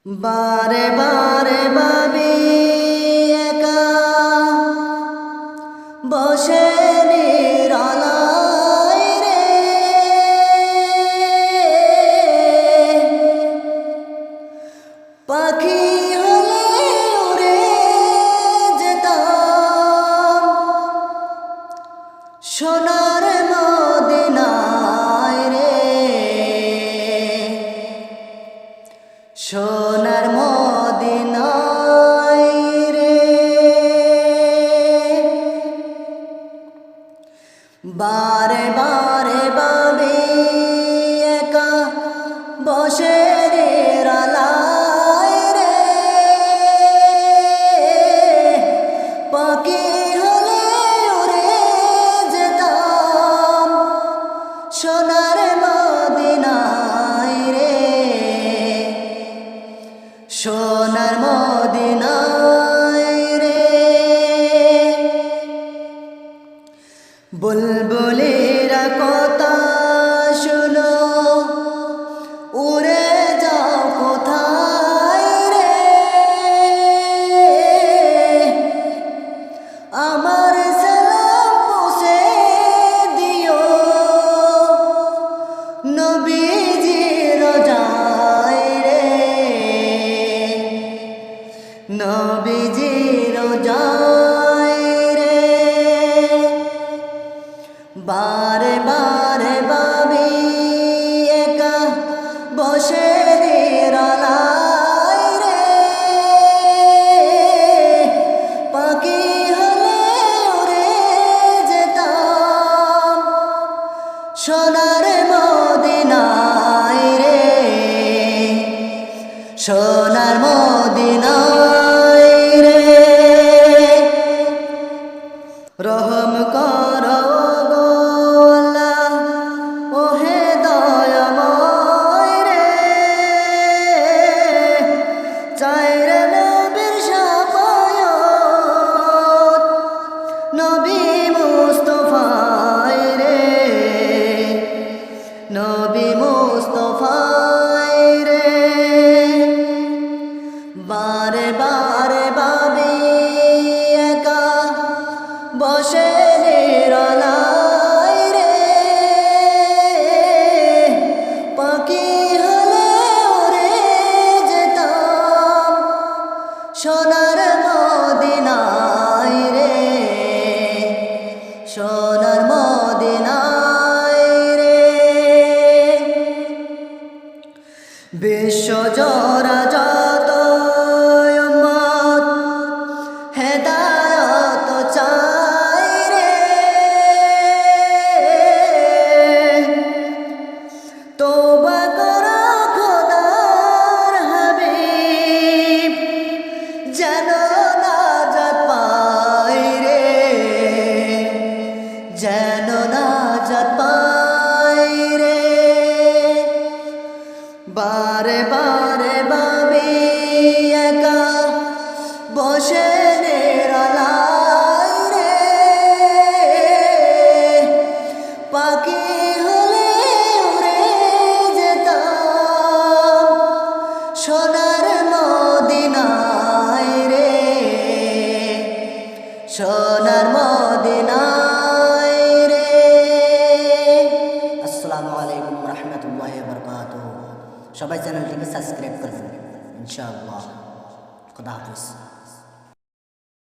বারে বারে ভাবি একা বসে নিরালায় রে, পাখি হলে উড়ে যেতাম সোনার মদিনায় রে, সোনার মদিনায় রে। বারে বারে ভাবি একা বসে নিরালায় রে, পাখি হলে উড়ে যেতাম সোনার মদিনায় রে, সোনার মদিনায় রে। বুলবুলিরা কথা শুনো, উড়ে যাও কোথায় রে, আমার সালাম পৌঁছে দিও নবীজির রোজায় রে, নবীজির রোজায় রে। বারে বারে ভাবি একা বসে নিরালায় রে, পাখি হলে উড়ে যেতাম সোনার মদিনায় রে, সোনার মদিনায় রে। রহম করো গো আল্লাহ, ওহে দয়াময় রে, চাই রে নবীর শাফায়াত, নবী মুস্তাফায় রে, নবী মুস্তাফায় রে। বারে বারে ভাবি একা বসে নিরালায় রে, পাখি হলে উড়ে যেতাম সোনার মদিনায় রে, সোনার মদিনায় রে। বিশ্ব জোড়া যত উম্মত হেদায়েত চায় রে, তওবা করো খোদার হাবিব, যেন নাজাত পায় রে, যেন নাজাত পায় রে। বারে বারে ভাবি একা বসে নিরালায় রে, পাখি হলে উড়ে যেতাম সোনার মদিনায় রে, সোনার মদিনায় রে। আসসালামু আলাইকুম রহমতুল্লাহি ওয়া বারাকাতুহু। সবাই চ্যানেলটিকে সাবস্ক্রাইব করবেন ইনশাআল্লাহ। খুদা হাফেজ।